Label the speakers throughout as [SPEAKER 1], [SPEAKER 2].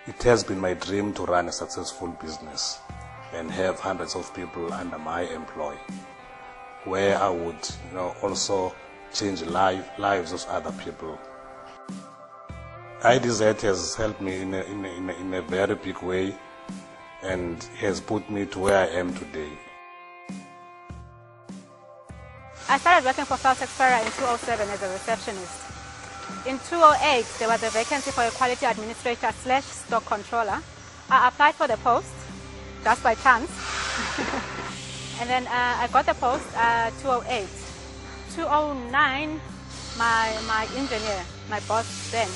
[SPEAKER 1] It has been my dream to run a successful business and have hundreds of people under my employ, where I would also change lives of other people. ELIDZ has helped me in a very big way and has put me to where I am today.
[SPEAKER 2] I started working for Stakeholder in 2007 as a receptionist. In 2008, there was a vacancy for a quality administrator / stock controller. I applied for the post, just by chance. And then I got the post 2008. 2009, my engineer, my boss then,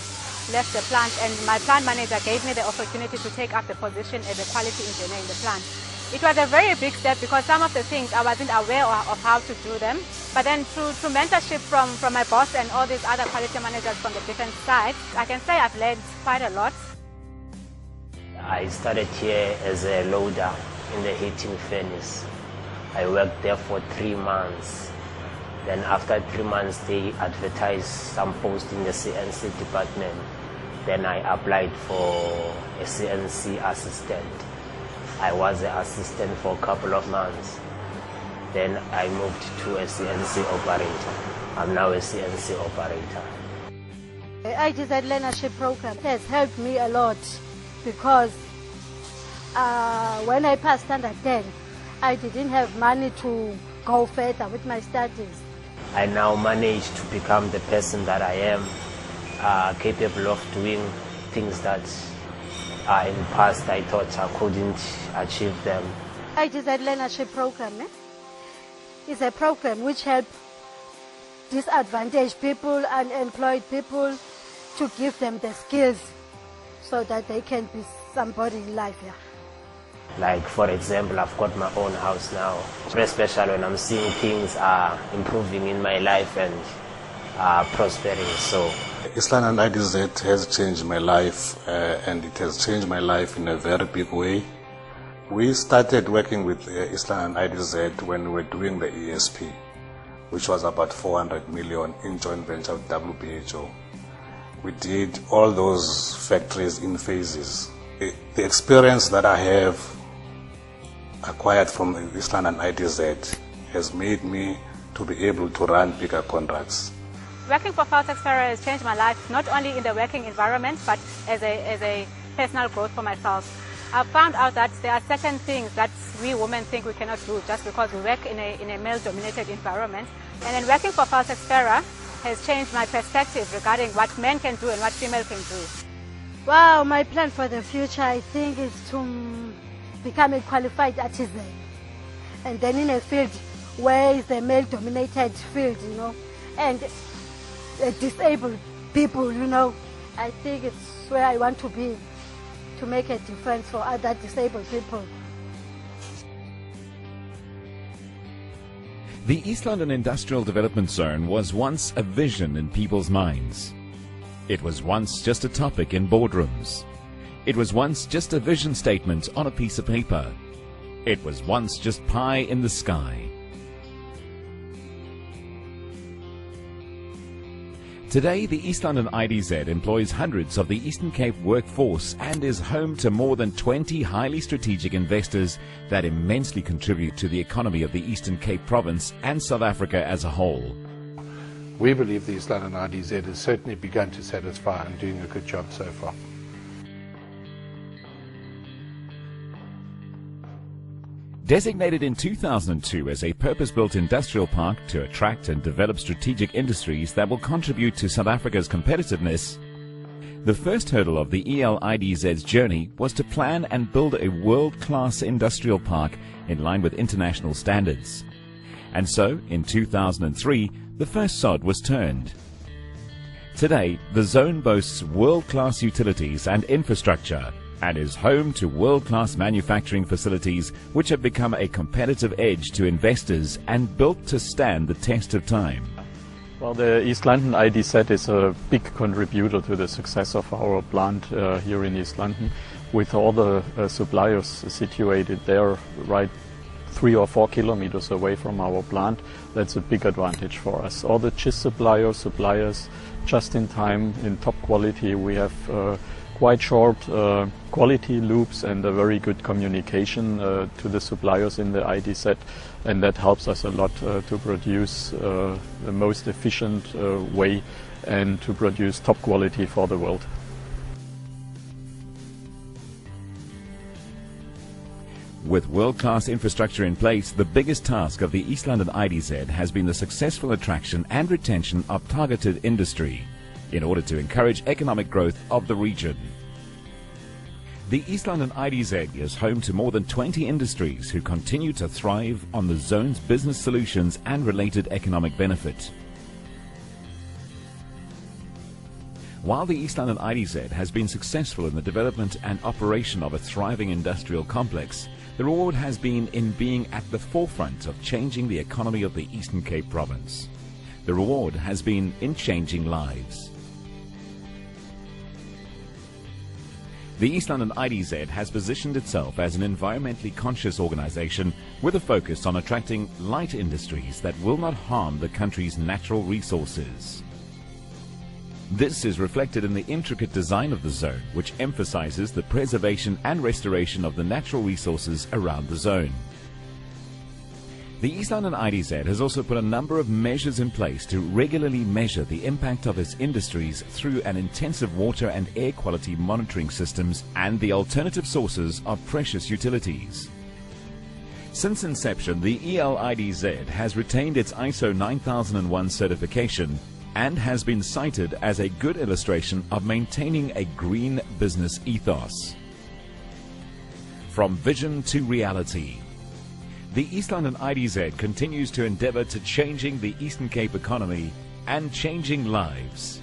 [SPEAKER 2] left the plant, and my plant manager gave me the opportunity to take up the position as a quality engineer in the plant. It was a very big step because some of the things I wasn't aware of how to do them. But then through mentorship from my boss and all these other quality managers from the different sides, I can say I've learned quite a lot.
[SPEAKER 3] I started here as a loader in the heating furnace. I worked there for 3 months. Then after 3 months, they advertised some post in the CNC department. Then I applied for a CNC assistant. I was an assistant for a couple of months. Then I moved to a CNC operator. I'm now a CNC operator.
[SPEAKER 4] The ELIDZ learnership program has helped me a lot because when I passed standard 10, I didn't have money to go further with my studies.
[SPEAKER 3] I now managed to become the person that I am, capable of doing things that in the past I thought I couldn't achieve them.
[SPEAKER 4] ELIDZ learnership program is a program which helps disadvantaged people, unemployed people, to give them the skills so that they can be somebody in life. Yeah.
[SPEAKER 3] Like for example, I've got my own house now, especially when I'm seeing things are improving in my life and prospering. So
[SPEAKER 1] Islan and ELIDZ has changed my life, and it has changed my life in a very big way. We started working with Islan and ELIDZ when we were doing the ESP, which was about 400 million in joint venture with WHO. We did all those factories in phases. The experience that I have acquired from Islan and ELIDZ has made me to be able to run bigger contracts.
[SPEAKER 2] Working for Stakeholder has changed my life, not only in the working environment, but as a personal growth for myself. I've found out that there are certain things that we women think we cannot do just because we work in a male-dominated environment. And then working for Stakeholder has changed my perspective regarding what men can do and what female can do.
[SPEAKER 4] Wow, my plan for the future, I think, is to become a qualified artisan. And then in a field where it's a male-dominated field, and disabled people, I think it's where I want to be, to make a difference for other disabled people.
[SPEAKER 5] The East London Industrial Development Zone was once a vision in people's minds. It was once just a topic in boardrooms. It was once just a vision statement on a piece of paper. It was once just pie in the sky. Today, the East London ELIDZ employs hundreds of the Eastern Cape workforce and is home to more than 20 highly strategic investors that immensely contribute to the economy of the Eastern Cape province and South Africa as a whole.
[SPEAKER 6] We believe the East London ELIDZ has certainly begun to satisfy and doing a good job so far.
[SPEAKER 5] Designated in 2002 as a purpose-built industrial park to attract and develop strategic industries that will contribute to South Africa's competitiveness, the first hurdle of the ELIDZ's journey was to plan and build a world-class industrial park in line with international standards. And so, in 2003, the first sod was turned. Today, the zone boasts world-class utilities and infrastructure, and is home to world-class manufacturing facilities which have become a competitive edge to investors and built to stand the test of time.
[SPEAKER 7] Well, the East London ELIDZ is a big contributor to the success of our plant here in East London, with all the suppliers situated there right 3 or 4 kilometers away from our plant. That's a big advantage for us. All the GIS suppliers just in time, in top quality. We have quite short quality loops and a very good communication to the suppliers in the IDZ, and that helps us a lot to produce the most efficient way and to produce top quality for the world.
[SPEAKER 5] With world-class infrastructure in place, the biggest task of the East London IDZ has been the successful attraction and retention of targeted industry in order to encourage economic growth of the region. The East London IDZ is home to more than 20 industries who continue to thrive on the zone's business solutions and related economic benefit. While the East London IDZ has been successful in the development and operation of a thriving industrial complex, the reward has been in being at the forefront of changing the economy of the Eastern Cape province. The reward has been in changing lives. The East London IDZ has positioned itself as an environmentally conscious organization with a focus on attracting light industries that will not harm the country's natural resources. This is reflected in the intricate design of the zone, which emphasizes the preservation and restoration of the natural resources around the zone. The East London IDZ has also put a number of measures in place to regularly measure the impact of its industries through an intensive water and air quality monitoring systems and the alternative sources of precious utilities. Since inception, the ELIDZ has retained its ISO 9001 certification and has been cited as a good illustration of maintaining a green business ethos. From vision to reality, the East London IDZ continues to endeavour to changing the Eastern Cape economy and changing lives.